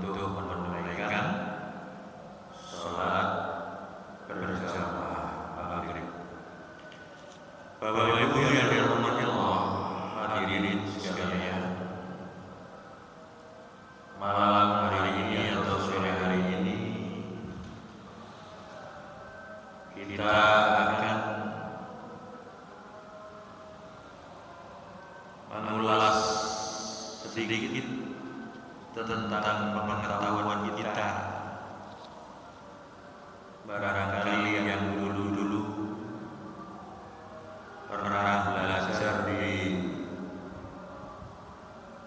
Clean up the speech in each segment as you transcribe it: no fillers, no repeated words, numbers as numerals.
untuk menunaikan sholat sedikit tentang pengetahuan kita. Barangkali yang dulu-dulu pernah belajar di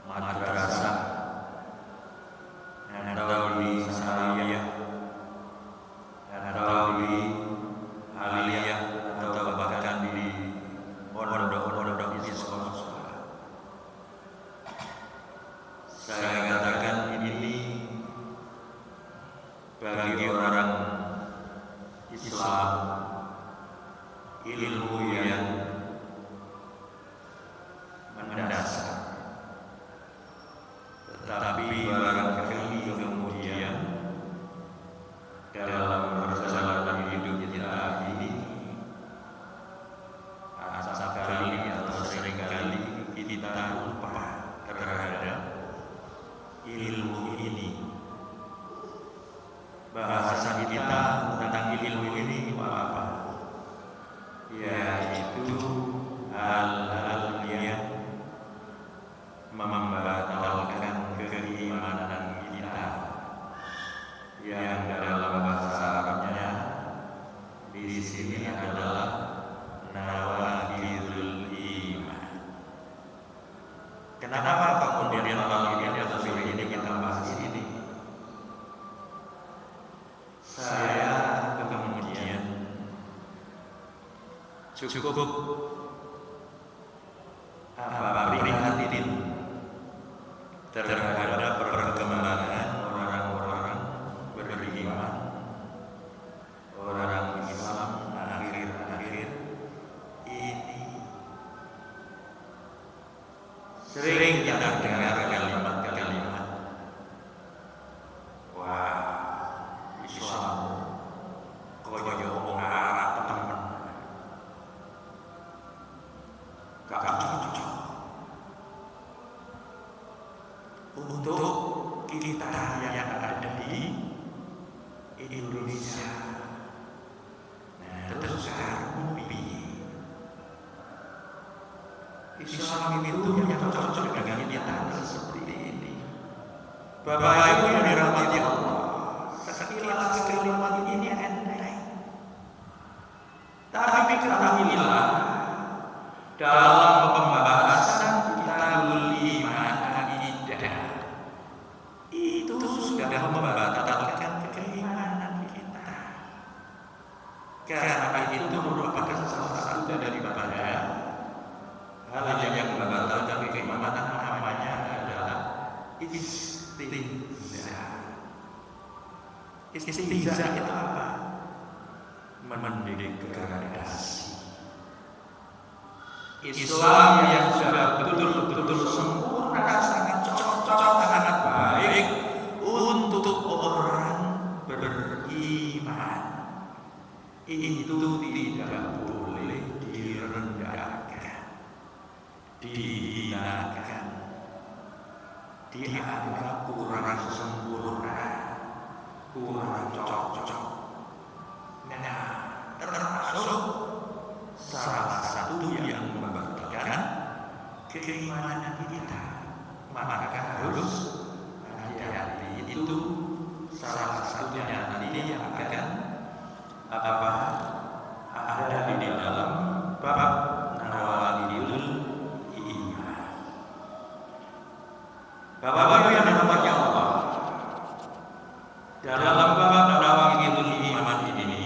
madrasah atau di sanawiyah atau di aliyah atau bahkan di pondok-pondok di sekolah-sekolah. Saya katakan ini bagi orang Islam ilmu yang mendasar. Tetapi barangkali kemudian dalam perjalanan hidup kita ini sekali atau seringkali kita lupa terhadap ilmu ini. Bahasan kita tentang ilmu ini apa? Yaitu hal-hal yang membatalkan keimanan kita, yang dalam bahasa Arabnya di sini adalah nawaqidul iman. Kenapa kemudian malam ini atau sore ini kita bahas ini? Saya kemudian cukup prihatin terhadap perkembangan orang-orang beriman, orang Islam akhir-akhir ini. Sering kita dengar kalimat-kalimat, wah, Islam koyo wong Arab temen, gak cocok untuk kita yang ada di Indonesia. Nah, terus sekarang piye? Islam itu yang cocok dengan kita seperti ini. Bapak Ibu yang dirahmati Allah, sekilas kalimat ini enteng, tapi ketahuilah dalam pembahasan kitabul iman akidah itu sudah membatalkan keimanan kita, karena itu merupakan salah satu daripada hal yang membatalkan keimanan. Namanya adalah istihza. Istihza itu apa? Mendegradasi. Islam yang sudah betul-betul sempurna, sangat cocok, sangat baik untuk orang beriman, itu tidak boleh direndahkan, dihinakan, dianggap kurang sempurna, kurang cocok. Nah, termasuk salah satu yang membatalkan keimanan kita. Maka harus hati-hati. Itu salah satunya nanti yang akan ada di dalam bab nawaqidul iman. Bapak-bapak yang dirahmati Allah, dalam bab nawaqidul iman ini,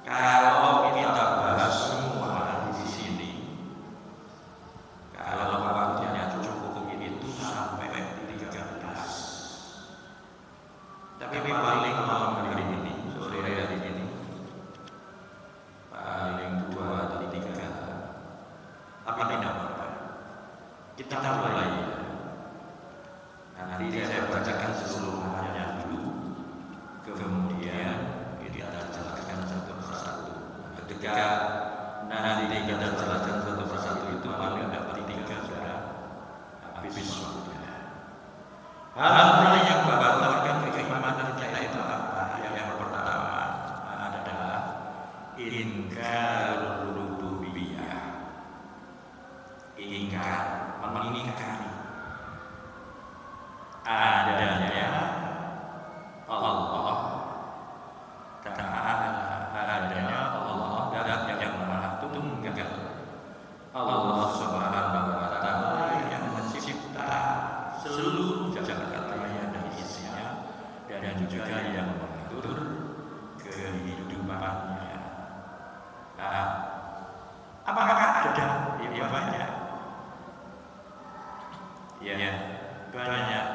kalau kita bahas semua di sini, kalau waktunya cukup itu sampai 13. Tapi paling malam hari ini, sore hari ini, paling 2 atau 3. Tapi tidak apa-apa. Kita mulai. Nanti saya bacakan seluruhnya dulu, kemudian kita jelaskan satu persatu. Ketika nanti kita jelaskan satu persatu itu paling dapat 3 sudah habis waktunya. Hal-hal yang membatalkan keimanan kita itu apa? Yang pertama adalah ingkar rububiyah. Ingkar, mengingkari ya banyak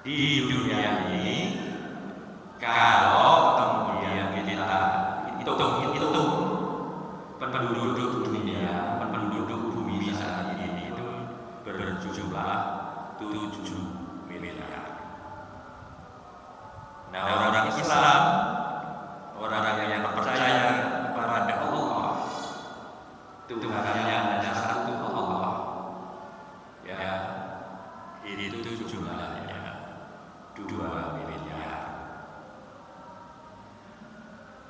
di dunia ini. Kalau kemudian kita hitung penduduk dunia, penduduk bumi saat ini itu berjumlah 7 miliar. Nah, orang Islam, orang yang percaya kepada Allah, Tuhannya hanya satu Allah, ya, itu jumlahnya 2 miliar.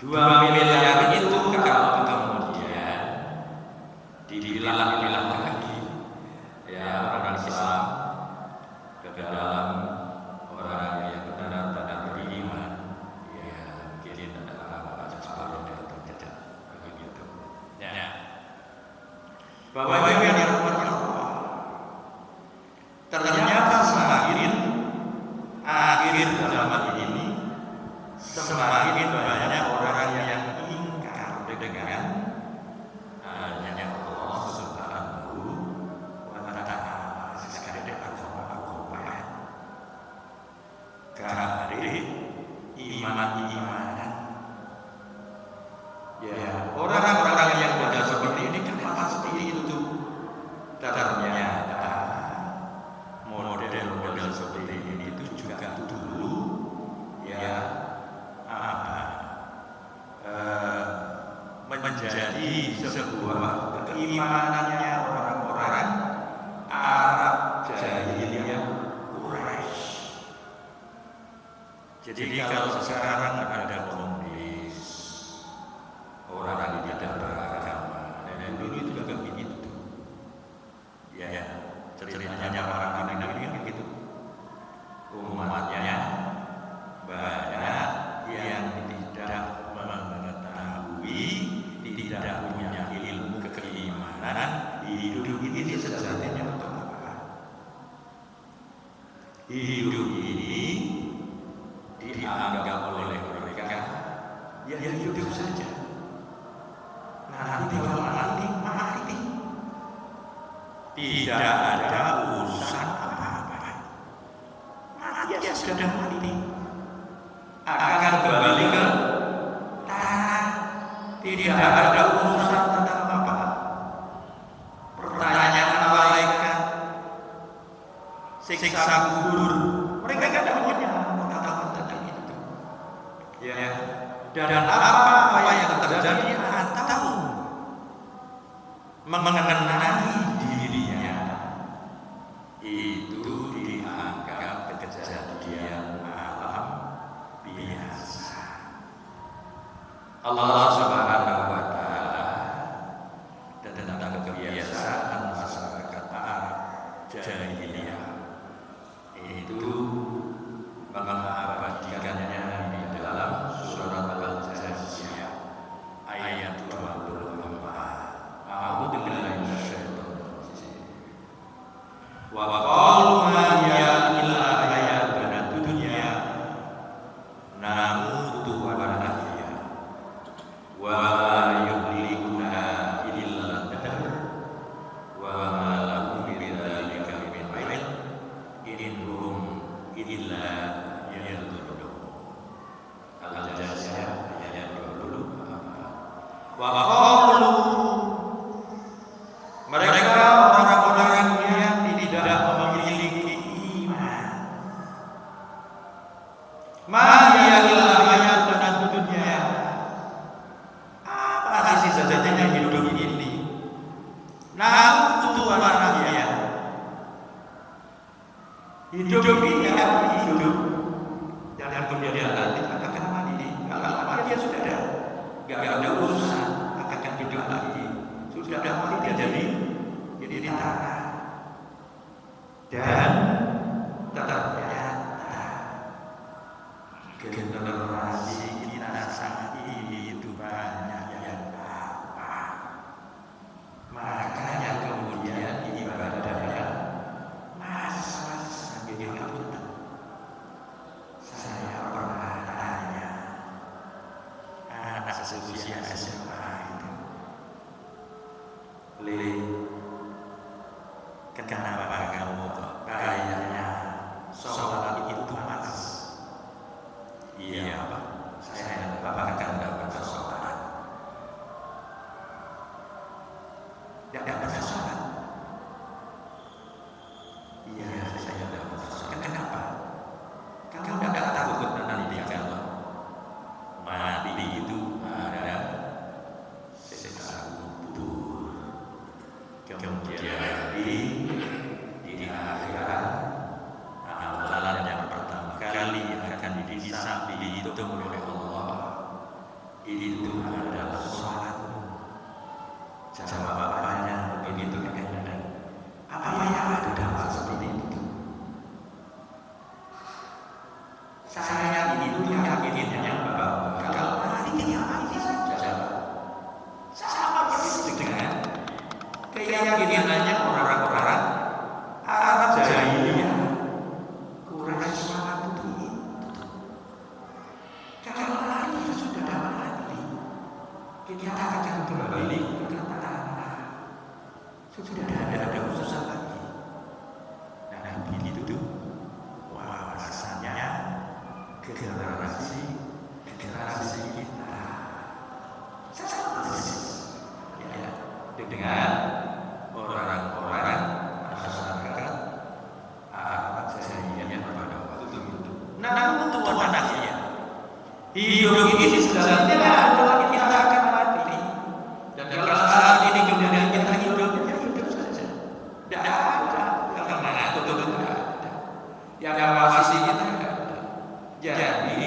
2 miliar itu kalau kemudian dibilang lagi, ya, orang Islam ke dalam orang yang benar-benar beriman, ya mungkin ada apa separuhnya atau tidak begitu. Ya, bahwa yang dirahmati Allah, ternyata semakin akhir zaman ini semakin banyak orang yang ingkar dengan adanya Allah Subhanahu wa Ta'ala. Sekali agama kari iman-imanan. Ya, orang-orang yang model seperti ini kenapa seperti itu? Ternyata model-model seperti ini itu juga dulu, ya, menjadi sebuah keimanannya orang-orang Arab jahiliyah Quraisy. Jadi kalau sekarang ada komunis, orang yang tidak beragama, dan dulu itu juga begitu. Ya, ceritanya para nabi kan begitu. Umatnya banyak yang tidak mengetahui, tidak punya ilmu keimanan. Hidup ini sejatinya untuk apa? Hidup ini dianggap oleh mereka, ya hidup saja. Nanti kalau mati, mati. Tidak ada urusan apa-apa. Mati ya sudah mati. Akan kembali ke tanah. Tidak ada urusan tentang apa. Pertanyaan malaikat, siksa kubur, mereka tidak punya pengetahuan tentang itu. Ya. Dan apa yang terjadi atau mengenai dirinya itu dianggap kejadian alam biasa. Allah Subhanahu wa Ta'ala tentang kebiasaan masyarakat Arab jahiliyah itu mengabadikannya di dalam surat Al-Jathiyah ayat 24. A'udzu billahi minasyaitonir rajim. Wa qalu ma hiya illa hayatuna dunya namutu wa nahya wa ma yuhlikuna illa ad-dahr wa ma lahum bidzalika min ilm in hum illa yadhunnun. Al-Jathiyah ayat 24. Wa qalu, mereka orang-orang yang tidak memiliki iman. Ma hiya illa hayatuna dunya. Apa sih sejatinya hidup ini? Namutu wa nahya. Hidup ini hidup dan kemudian nanti akan mati. Kalau mati dia sudah ada, nggak ada urusan akan hidup lagi. Sudah mati jadi tanah. Dan ternyata generasi kita saat ini itu banyak yang apa. Makanya kemudian ibadahnya mas gini ngapunten. Saya pernah tanya anak seusia SMA itu, kenapa kamu kok kayaknya sholat itu malas? Iya Pak, saya bahkan tidak pernah sholat. Tidak pernah sholat? Iya, saya tidak pernah sholat. Kenapa? Kamu tidak takut nanti kalau mati itu ada siksa kubur. Kemudian di akhirat amalan yang pertama kali akan dihitung oleh Allah itu adalah sholatmu. Jawabannya begitu endek. Apa yang ada dalam seperti itu? Saya itu yakinnya bahwa kalau mati saja sama persis dengan keyakinannya orang-orang Arab jahiliyah. Quraisy waktu itu kalau mati sudah mati, kita akan kembali ke tanah. Sudah ada urusan lagi. Nah begitu wawasannya generasi kita. Sama persis ya, dengan orang-orang masyarakat Arab jahiliyah pada waktu itu. Namun tuan anaknya, hidup ini sebenarnya adalah kita akan mati. Dan kalau saat ini kemudian kita hidup saja, tidak ada karena itu tidak ada. Yang pasti kita tidak ada. Jadi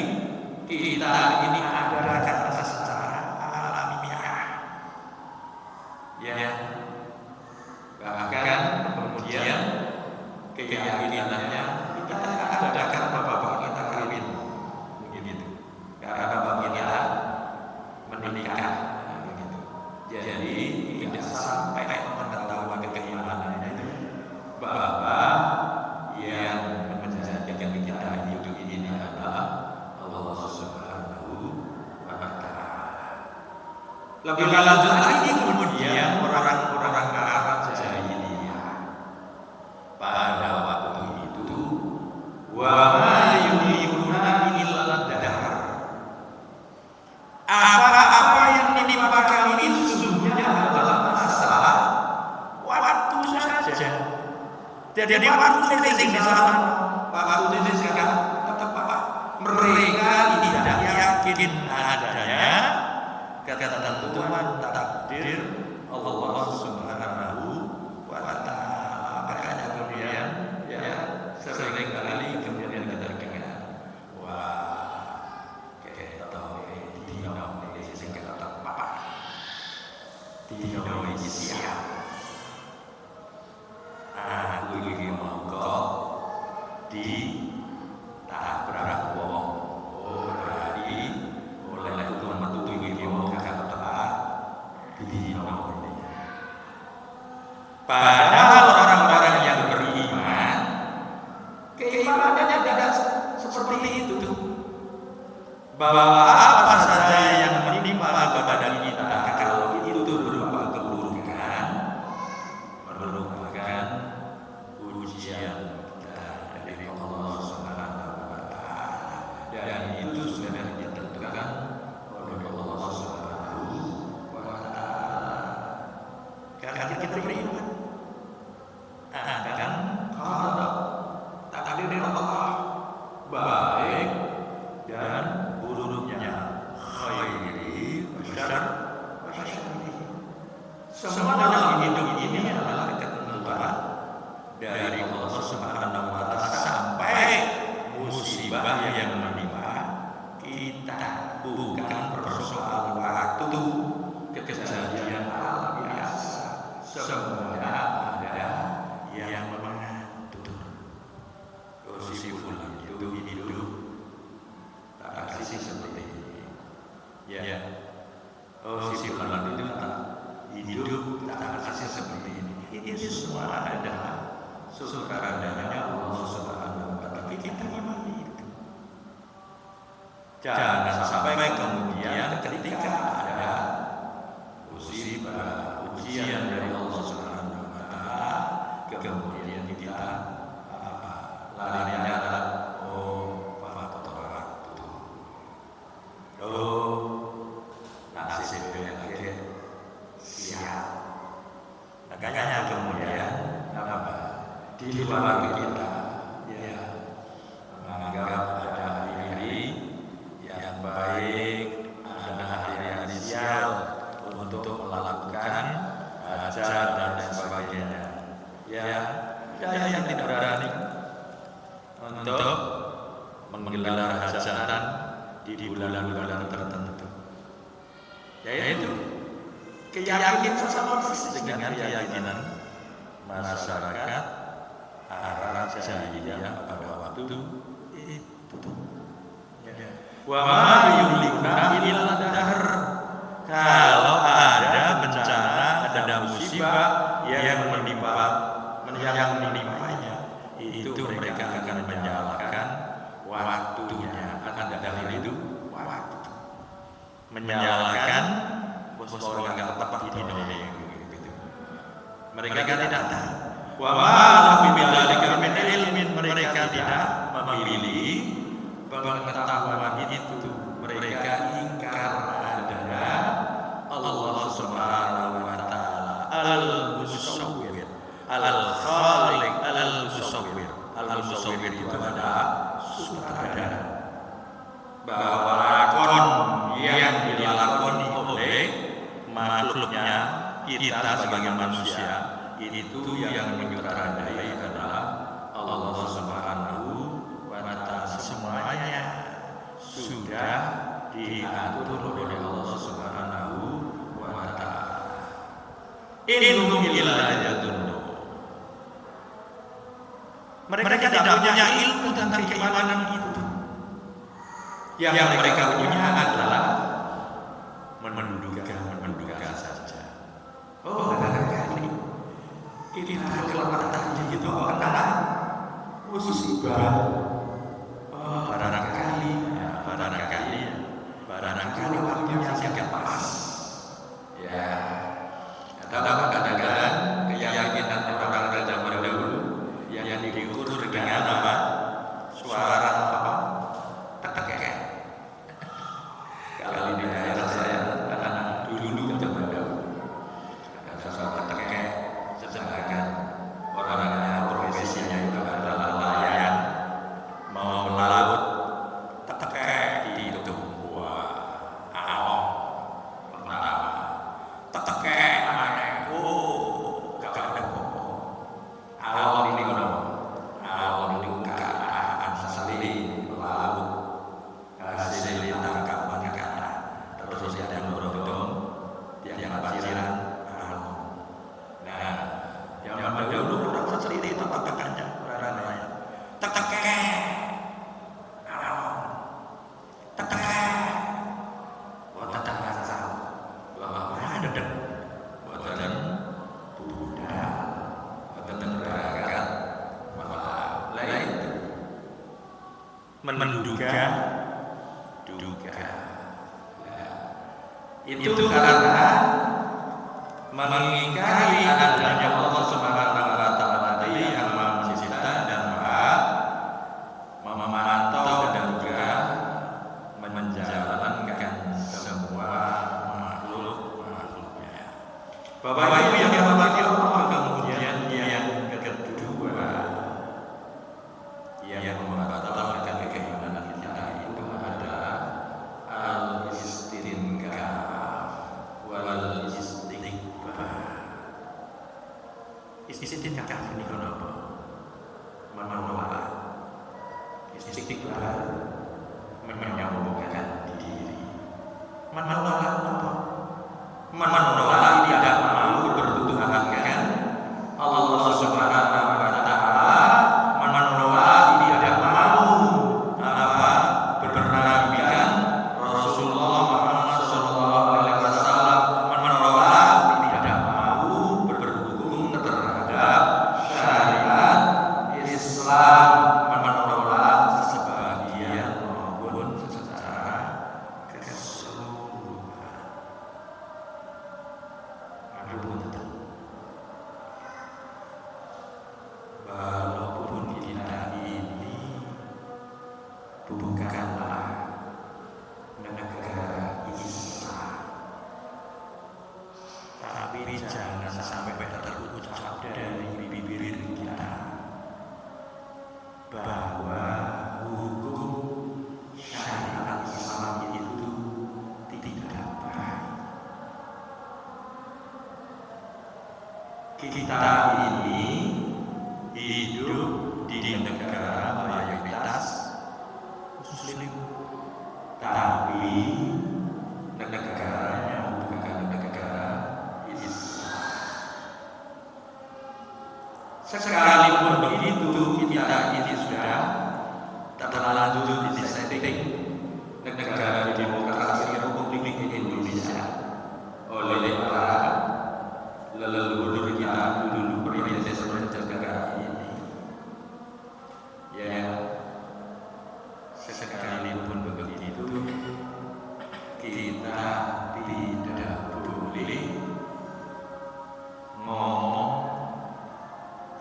kita ini ada karena secara alamiah. Ya. Bahkan kemudian keyakinannya kita ada karena bapak kita kawin begitu, karena bapak kita menikah begitu. Jadi tidak sampai mengetahui keimanannya itu bahwa yang menjadikan kita hidup ini adalah Allah Subhanahu wa Ta'ala. Lebih lanjut lagi kemudian orang-orang Arab jahiliyah pada waktu itu wa ma yuhibuna illa dahar. Apa yang menimpa kami itu sesungguhnya adalah masalah waktu saja. Jadi waktu titik di sana, waktu titik sekarang tetap mereka tidak yakin adanya ketentuan takdir Allah Subhanahu wa Ta'ala. Makanya kemudian ya sering kali kemudian kita dengar, wah ketok dino iki sing ketok apa? Dino iki siap. Aku iki monggo di tabrak wong. Oh berarti oleh metu iki monggo ketok dino. Padahal orang-orang yang beriman keimanannya tidak seperti itu, bahwa apa saja yang menimpa kepada kita kalau itu berupa keburukan merupakan ujian dari Allah di luar kita, ya, menganggap ada hari-hari yang baik, ada hari-hari sial untuk melakukan hajat dan lain sebagainya. Ya, ada yang tidak berani untuk menggelar hajatan di bulan-bulan tertentu. Yaitu keyakinan sama persis dengan keyakinan masyarakat Arab jahiliyah pada waktu itu. Wa ma yulikuna illa dahr. Kalau ada bencana, ada musibah yang menimpanya, itu mereka akan menyalahkan waktunya. Ada dalil itu waktu. Menyalahkan bos nggak tepat di dunia gitu. Mereka tidak tahu. Wa ma lahum bidzalika min ilmin. Mereka tidak memilih pengetahuan itu. Mereka ingkar adanya Allah Subhanahu wa taala al-musawwir, al-khaliq, al-musawwir. Al-musawwir itu adalah sutradara. Bahwa lakon yang dilakoni oleh makhluknya, kita sebagai manusia, itu yang menyutradai adalah Allah Subhanahu wa taala. Semuanya sudah diatur oleh Allah Subhanahu wa taala. Innahum illa yadunnu. Mereka tidak punya ilmu tentang keimanan itu. Yang mereka punya adalah menduga saja. Oh, barangkali kita keluar tadi itu adalah musibah. Oh, barangkali waktunya sangat pas. Ya, kadang-kadang keyakinan orang zaman dahulu yang diukur dengan apa? Suara apa? Tekek. Kalau di daerah saya, anak dulu zaman dahulu ada suara tekek, sedangkan orangnya profesinya itu adalah nelayan, mau melaut tekek itu. Wah, awam pertama tekek mana? Oh, gak ada kok. Awam ini keadaan saling melaut, hasil tangkapan kata, terus yang berondong, yang paciran, nah, yang dahulu orang seperti itu katakannya orang lain. Tekek, buatan asal, buatan Buddha, buatan beragam, malah lain. Menduga. Itu karena mengingkari adanya Allah Subhanahu wa taala tadi yang Maha Pencipta dan Maha memantau dan juga menjalankan semua makhluknya. Bapak Ibu yang dirahmati Allah, kemudian yang kedua yang membatalkan keimanan kita itu adalah al-istinqaf wal istikbar. Istinqaf ini kenapa? Menolak. Istikbar menyombongkan diri. Menolak apa? Menolak tidak mau bertuhankan Allah Subhanahu wa taala. Menolak tidak mau bernabikan Rasulullah Muhammad sallallahu alaihi wasallam. Menolak tidak mau berhukum terhadap syariat Islam. Menolak sebagian maupun secara keseluruhan. kita ini hidup di negara mayoritas Muslim, tapi negaranya bukan negara Islam. Sekalipun begitu, kita ini sudah terlanjur disetting negara demokrasi Republik Indonesia oleh para leluhur kita dulu perintis negara ini. Ya, sekalipun begitu, kita tidak boleh ngomong,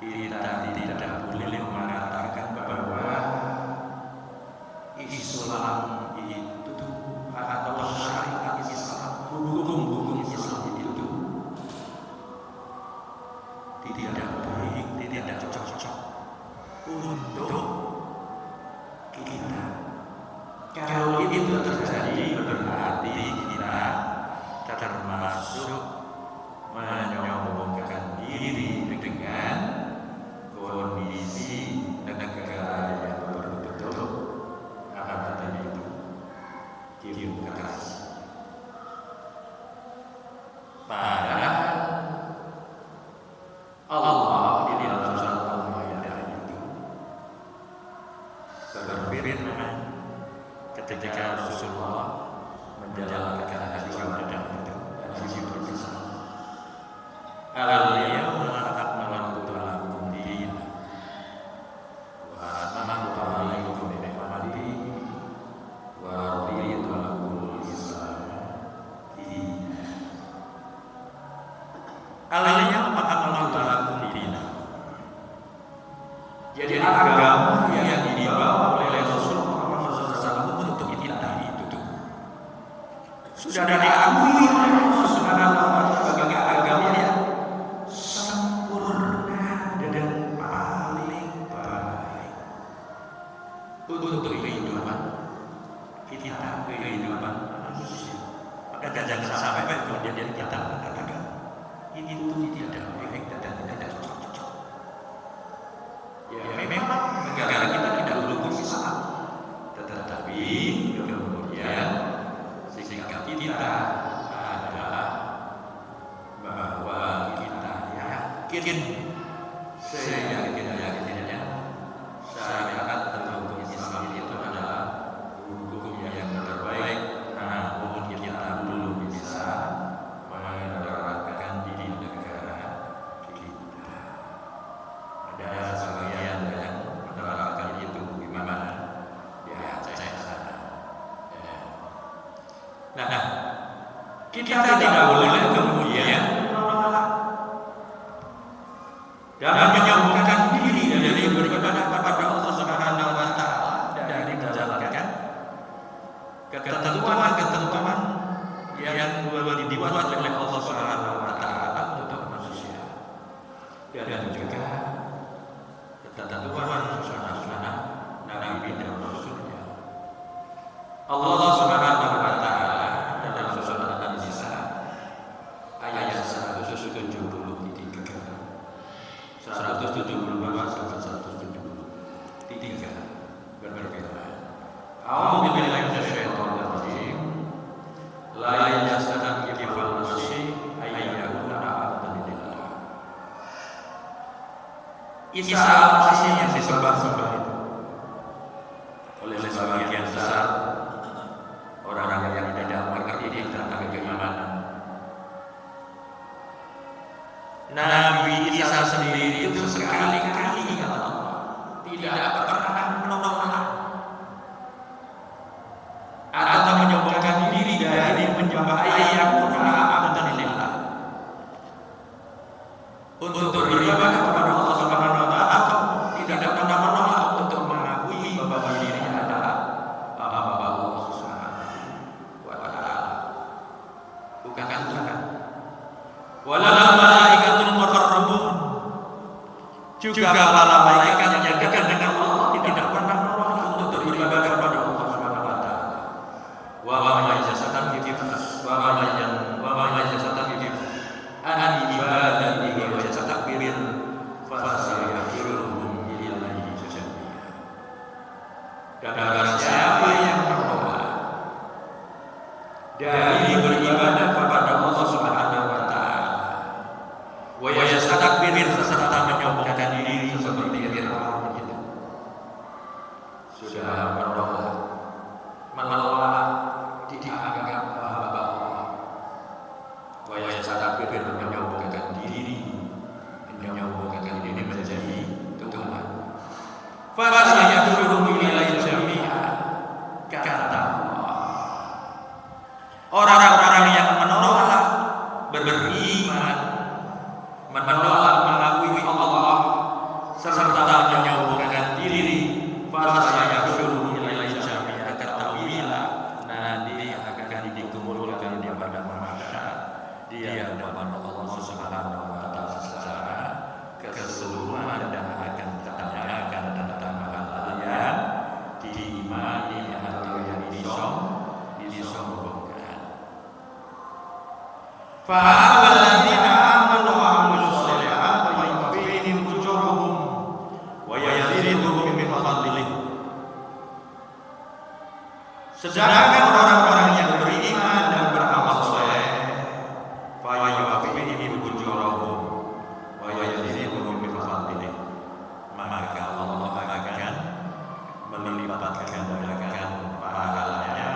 kita tidak boleh mengatakan bahwa Islam itu atau syariat Islam, hukum Islam itu tidak baik, tidak cocok untuk kita. Kalau itu terjadi, berarti kita termasuk menyombongkan diri dengan kondisi negara yang betul-betul apa tadi itu demokrasi. Padahal Allah di dalam surat Al-Maidah itu berfirman ketika Rasulullah menjalankan haji wada itu, haji bersama. Al-yawma akmaltu lakum dinakum wa atmamtu alaikum ni'mati wa raditu lakumul Islam dinan. Al-yawma akmaltu lakum dinakum. Jadi agama yang dibawa oleh Rasulullah SAW untuk kita itu sudah diakui oleh Allah Subhanahu wa Ta'ala sebagai agama yang sempurna dan paling baik untuk kehidupan kita, kehidupan manusia. Maka jangan sampai kemudian kita mengatakan itu tidak baik dan tidak cocok. Ya memang negara kita tidak berhukum Islam, tetapi kemudian sikap kita adalah bahwa kita yakin, seyakin-yakinnya syariat atau hukum Islam itu adalah hukum yang terbaik, namun kita belum bisa menerapkan di negara kita. Ada sebagian yang menerapkan itu gimana? Di Aceh sana. Nah, kita tidak boleh kemudian menolak dan menyombongkan diri dari beribadah kepada Allah Subhanahu wa Ta'ala dari menjalankan ketentuan-ketentuan yang dibuat oleh Allah Subhanahu wa Ta'ala untuk manusia, dan juga ketentuan sunnah-sunnah Nabi dan Rasulnya. Allah Subhanahu wa Ta'ala dalam surat An-Nisa ayat 173 sampai 173 berfirman, A'udzu billahi minasyaitonir rajim, la yastaqifu an-nasi ayyakuna abdan lillah. Isa al-Masih yang disembah-sembah itu oleh sebagian besar orang yang tidak mengerti tentang keimanan. Nabi Isa sendiri itu sekali-kali tidak pernah menolak atau menyombongkan diri dari menyembah ayyakuna abdan lillah untuk beribadah kepada Allah Subhanahu wa Ta'ala, atau tidak pernah menolak untuk mengakui bahwa dirinya adalah hamba Allah Subhanahu wa Ta'ala. Bukan. Walal malaikatul muqarrabun, juga para malaikat yang dekat dengan Allah tidak pernah menolak untuk beribadah kepada Allah Subhanahu wa Ta'ala. Wa ma yasatan yudhif wa ma yasatan yudhif an ibadatihi wa yasatan Dan barang siapa yang menolak dari beribadah kepada Allah Subhanahu wa taala, wa yastakbir serta menyombongkan diri seperti Fir'aun begitu. Sudah menolak dianggap hamba Allah. Wa yastakbir menyombongkan diri menjadi Tuhan. Fasa yad'u ilaihi jami'a, kata Allah. Orang-orang yang menolak beriman, menolak mengakui Allah serta menyombongkan diri, fasa yad'u ilaihi jami'a, ketahuilah nanti akan dikumpulkan di padang mahsyar di hadapan Allah Subhanahu wa taala secara keseluruhan dan akan ditanyakan tentang hal yang diimani atau yang disombongkan. Fa'amal ladzina amanu wa 'amilus shalihati fa yuwaffihim ujurahum wa yaziduhum min fadlih. Sedangkan orang-orang yang beriman dan beramal saleh, fa yuwaffihim ujurahum wa yaziduhum min fadlih, maka Allah akan melipat gandakan pahalanya,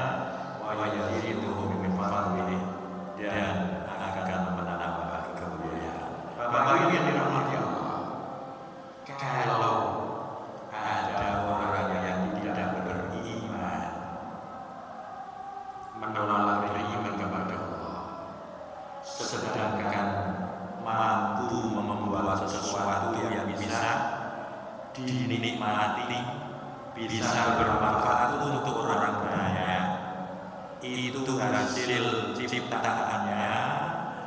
wa yaziduhum min fadlih, dan akan menambah kemuliaan. Bapak Ibu yang dirahmati Allah, kalau ada orang yang tidak beriman, menolak beriman kepada Allah, sedangkan mampu membuat sesuatu yang bisa dinikmati, bisa bermanfaat untuk orang banyak, itu hasil ciptaannya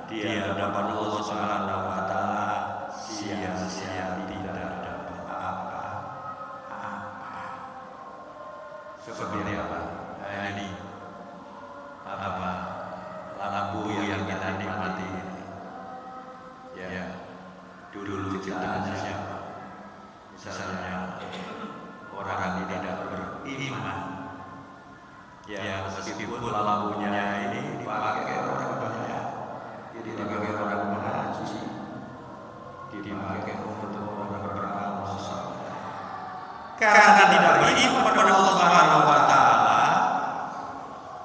di hadapan Allah Subhanahu wa taala sia-sia, tidak dapat apa-apa. Seperti apa? Nah, ini apa? Lampu yang kita nikmati ini. Ya, dulu ciptaannya siapa? Misalnya orang yang tidak beriman, ya meskipun lampunya ini dipakai orang banyak, dipakai orang mengaji, dipakai untuk orang beramal saleh, karena tidak beriman kepada Allah Subhanahu wa taala,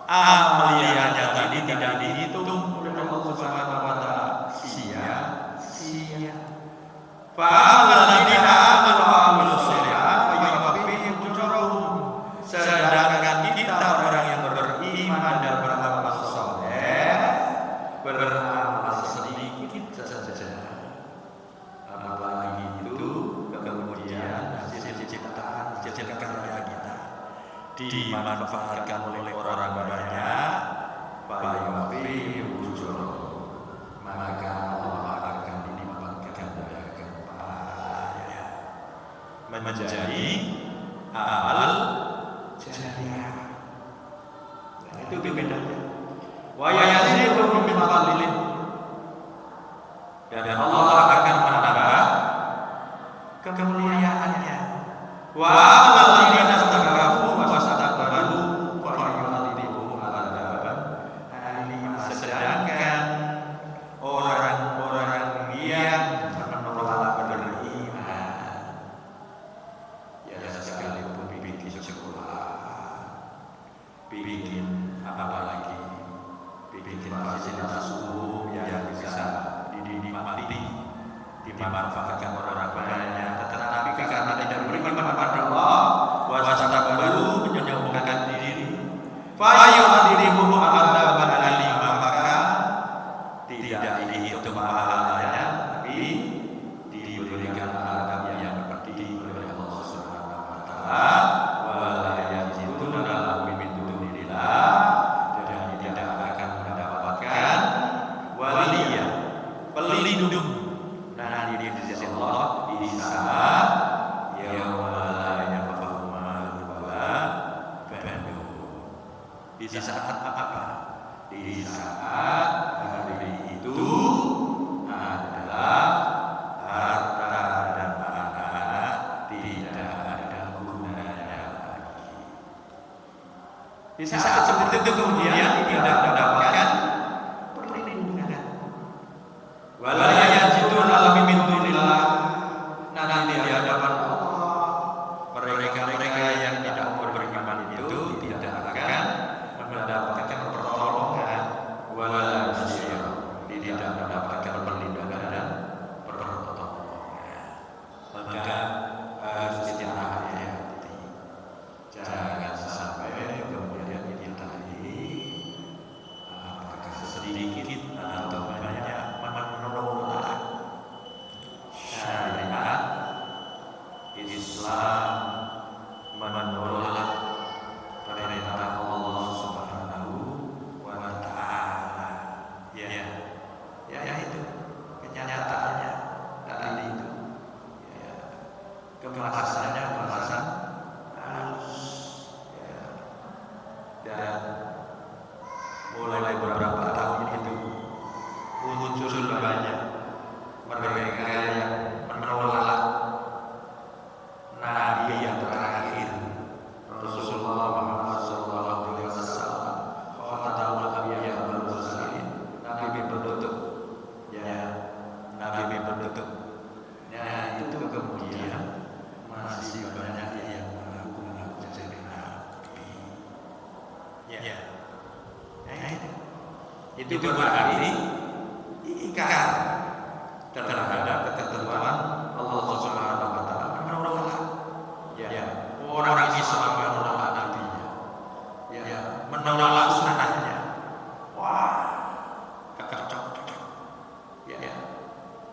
amaliannya tadi tidak dihitung oleh Allah Subhanahu wa taala, sia-sia. Fa'amal ladzina amanu wa 'amilus shalihati fa yuwaffihim ujurahum, sedangkan kita orang yang beriman dan beramal saleh, beramal sedikit saja, apalagi itu kemudian hasil ciptaan karya kita dimanfaatkan oleh orang banyak, fa yuwaffihim ujurahum, maka Allah akan dilipat gandakan pahalanya menjadi amal jariah. Nah, itu bedanya. Wa yaziduhum min fadlih, dan Allah akan menambah kemuliaannya. Wa amal ladzina istakbaru wa wastakbaru fa yu'adzibuhum 'adzaban alim, sedangkan orang-orang yang menolak beriman, ya sekalipun bikin sekolah, bikin apa lagi, bikin fasilitas umum yang bisa dinikmati, dimanfaatkan orang banyak, tetapi karena tidak beriman kepada Allah, Di saat seperti itu kemudian tidak mendapatkan perlindungan. Wala yajiduna min dunillah, nanti di hadapan Allah mereka yang tidak beriman itu tidak akan mendapatkan pertolongan, wala nasir, tidak mendapatkan perlindungan dan pertolongan. Maka harus hati-hati, jangan sampai kemudian kita ini apakah sedikit atau banyak menolak syariat Islam, menolak perintah Allah Subhanahu wa Ta'ala. Ya itu kenyataannya tadi itu. Ya, kemasannya kemasan halus. Ya. Dan mulai beberapa tahun itu muncul banyak mereka yang menolak Nabi yang terakhir, Rasulullah Muhammad SAW, khatamul anbiya wal mursalin, Nabi penutup. Ya, Nabi penutup. Nah, itu kemudian masih banyak yang mengaku jadi Nabi. Ya, itu berarti ingkar terhadap ketentuan Allah Subhanahu wa Ta'ala, menolak. Ya, orang Islam menolak nabinya. Ya, menolak sunnahnya. Wah, gak cocok. Ya,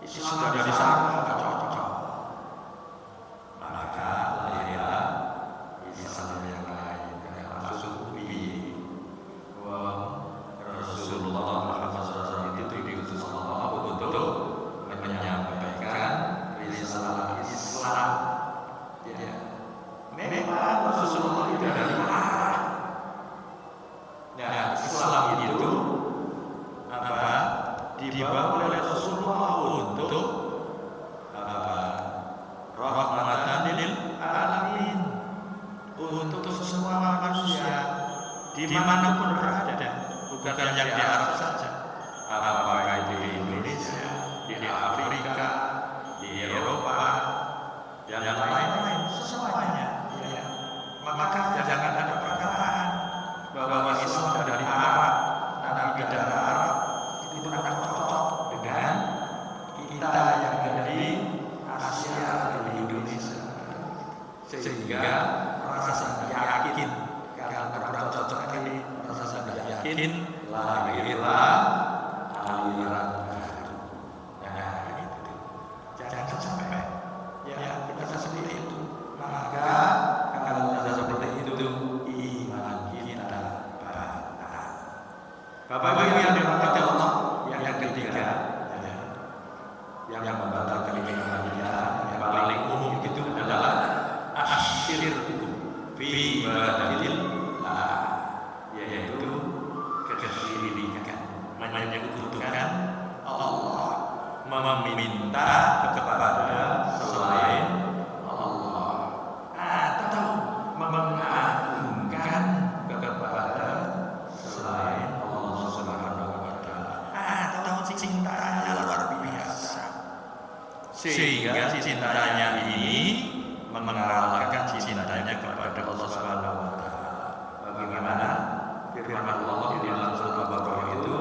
Islam dari sana gak cocok. Maka lahirlah Islam yang lain, yang masuk Rasulullah Muhammad SAW itu diutus Allah untuk menyampaikan risalah Islam. Ya, memang Rasulullah itu dari Arab. Nah, Islam itu apa? Dibawa oleh Rasulullah untuk apa? Rahmatan lil alamin, untuk semua manusia dimanapun berada, bukan yang di Arab saja. Apakah itu di Indonesia, di Afrika, di Eropa, dan lain-lain, semuanya. Ya. Maka jangan ada perkataan bahwa Islam dari Arab, Nabi dari Arab, itu tidak cocok dengan kita yang ada di Asia atau di Indonesia. Sehingga rasa yakin karena kurang cocok ini, rasa yakin lahirlah aliran baru. Nah, itu jangan sampai ya kita seperti itu. Maka kalau sudah seperti itu, iman kita batal. Bapak-bapak yang dirahmati Allah, yang ketiga, yang membatalkan iman kita yang paling umum itu adalah asyirku fi ibadatillah, yaitu kesyirikan, menyekutukan Allah, meminta kepada selain Allah, atau mengagungkan kepada selain Allah Subhanahu wa Ta'ala, atau cintanya luar biasa sehingga cintanya ini mengalahkan cintanya kepada Allah Subhanahu wa Ta'ala. Bagaimana firman Allah di dalam surat Al-Baqarah itu,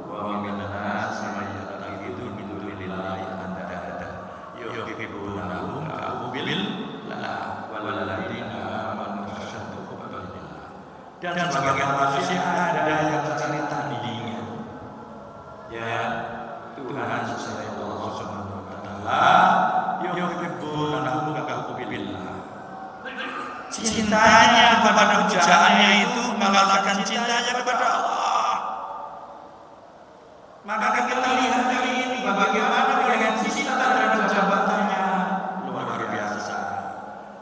wa minan nasi may yattakhidhu min dunillahi andada yuhibbunahum kahubbillah walladzina amanu asyaddu hubban lillah. Dan sebagian manusia ada yang mencari tandingan. Ya, Tuhan selain Allah Subhanahu wa Ta'ala, yuhibbunahum kahubbillah. Cintanya kepada pujaannya itu mengalahkan cintanya kepada Allah. Maka kita lihat kali ini bagaimana dengan cinta terhadap jabatannya, luar biasa.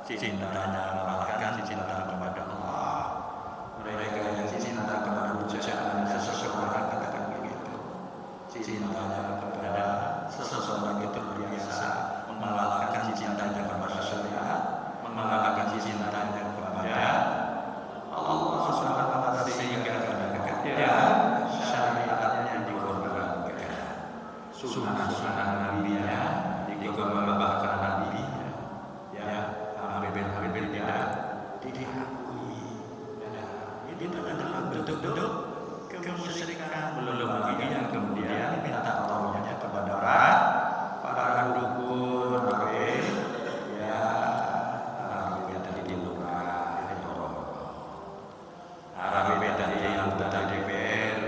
Cintanya mengalahkan cinta kepada Allah. Mereka yang cinta kepada pujaannya seseorang, katakan begitu. Cintanya kepada seseorang itu luar biasa, mengalahkan cintanya kepada syariat, mengalahkan cintanya kepada Allah Subhanahu wa Ta'ala. diakui. Nah, itu adalah bentuk-bentuk kemusyrikan. Belum lagi yang kemudian minta tolongnya kepada para dukun, arwah, ya arwah tadi di lurah, arwah tadi anggota DPR,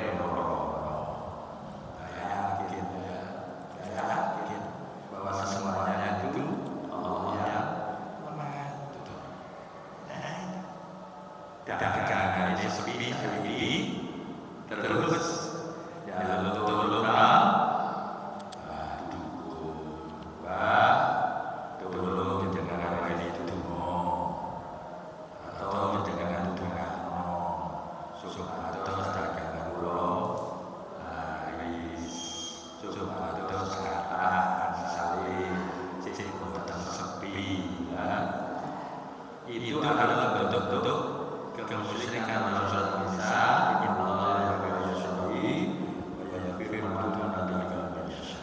saya yakin bahwa semuanya itu Allah yang mengatur. Dagangan ini sepi lagi, terus ya tolonglah tolong jangan ini dungo atau jangan dungano supados dagangan kula laris supados kathah sale sing boten sepi ya. Itu adalah bentuk-bentuk kemusyrikan dalam surat Nisa. Innallaha la yusyriku wa yaghfiru ma duna dzalika liman yasha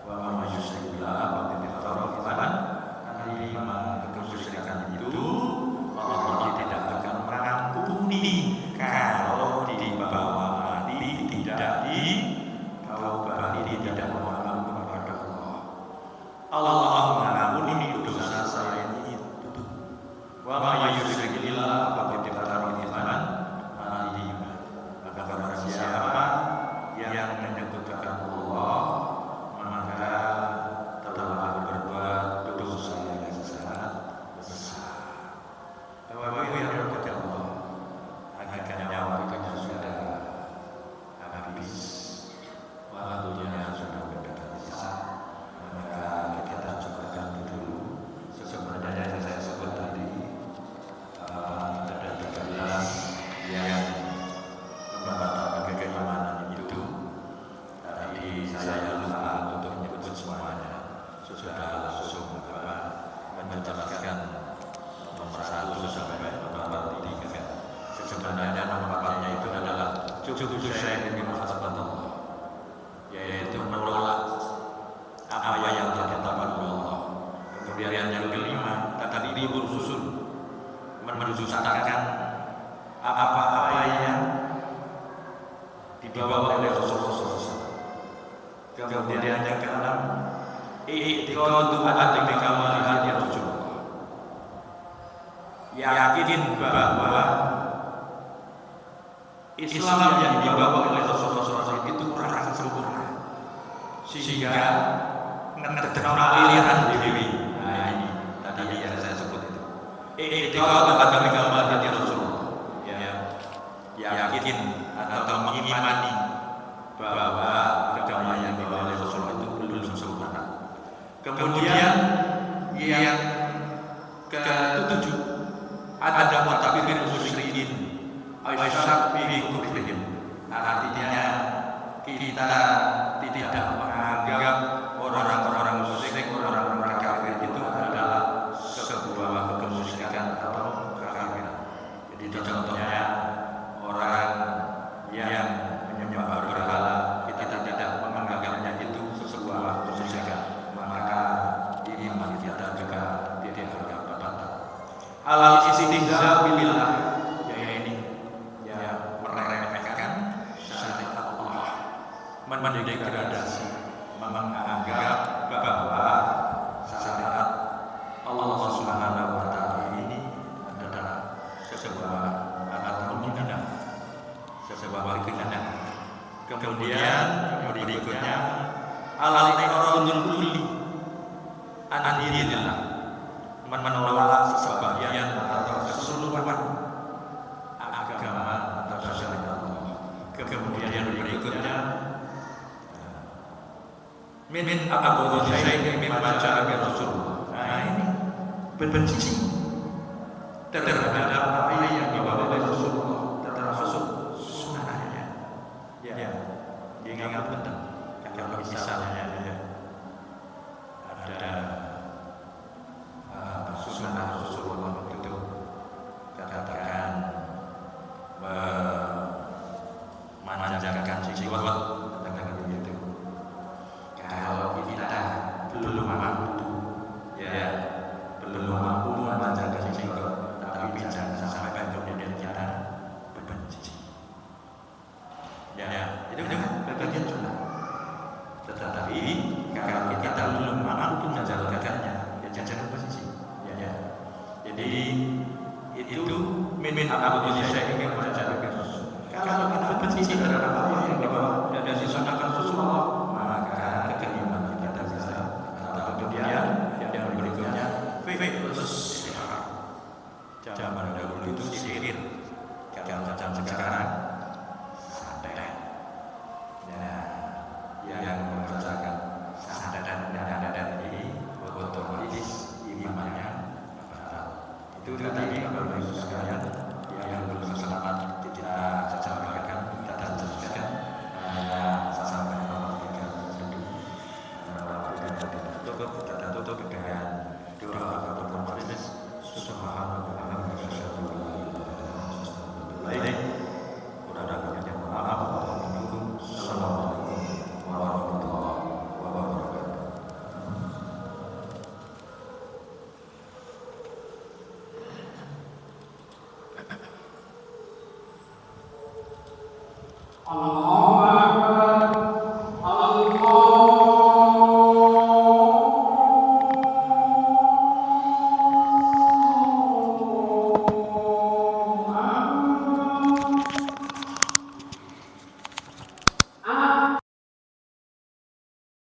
wa man yusyrik billahi faqad iftara itsman azima. Kemusyrikan itu Allah tidak akan mengampuni kalau dibawa mati tidak ditaubati, tidak memohon kepada Allah. Allah mengampuni dosa selain itu. Wa may yusyrik billahi faqad iftara itsman azima. Maka barang siapa yang menyekutukan Allah, maka telah berbuat dosa yang sangat besar. Bapak Ibu yang dirahmati Allah, agaknya waktunya sudah habis, waktunya sudah mendekati, maka kita cukupkan dulu. Sebenarnya yang saya sebut tadi ada 13 yang membatalkan keimanan itu. Tadi saya lupa untuk menyebut semuanya. Sudah langsung menjelaskan nomor 1 sampai nomor 3. Sebenarnya nomor 4-nya itu adalah cukup saya ingin Allah, yaitu menolak apa yang telah ditetapkan oleh Allah. Kemudian yang kelima, tadi berusul mendustakan apa-apa yang dibawa oleh Rasulullah SAW. Kemudian yang keenam, i'tiqadu adami kamalihi Rasulullah, yakin bahwa Islam yang dibawa oleh Rasulullah SAW itu kurang sempurna, sehingga terkenal pilihan dewi. Nah ini tadi yang saya sebut itu. I'tiqadu adami kamalihi Rasulullah, yakin atau mengimani bahwa agama yang dibawa oleh Rasulullah itu belum sempurna. Kemudian yang ke-7, ada mutabir musyrikin aisyab fi kufrihim. Artinya kita tidak menganggap orang-orang musyrik, orang-orang kafir itu adalah sebuah kemusyrikan atau kekafiran. Jadi contohnya orang yang menyembah berhala, kita tidak menganggapnya itu sebuah kemusyrikan, maka iman kita juga tidak batal. Alal istihza billah, yaitu meremehkan syariat Allah, mendegradasi, menganggap bahwa syariat Allah Subhanahu wa taala ini adalah sebuah atau hinaan, sebuah kehinaan. Kemudian berikutnya alal iqrarul kulli an dinillah, menolak sebagian atau keseluruhan agama atau syariat Allah. Kemudian berikutnya min abu syai'in mimma ja'a bi Rasulullah. Nah ini benci terhadap apa yang dibawa oleh Rasulullah, termasuk sunnahnya. Ya, ingat betul. Kalau misalnya ada sunnah Rasulullah itu, katakan memanjangkan jiwa dengan begitu. Kalau kita belum mampu, belum mampu memanjangkan jiwa, tapi Jadi itu min abu syai'in min masyarakat. Kalau kita benci terhadap apa yang dibawa dan disunahkan Rasulullah, maka keimanan kita bisa. Atau kemudian yang berikutnya fi'lus sihar. Zaman dahulu itu sihir, kalau zaman sekarang santet. Nah, yang mengerjakan santet dan ini otomatis imannya batal. Itu tadi Bapak Ibu sekalian yang belum selamat kita sampaikan, kita jelaskan. Sampai nomor 3 tadi. Waktu kita tutup dengan doa ataupun majelis. Subhanallah wa bihamdihi. Kurang lebihnya maaf. Assalamualaikum warahmatullahi wabarakatuh. Allah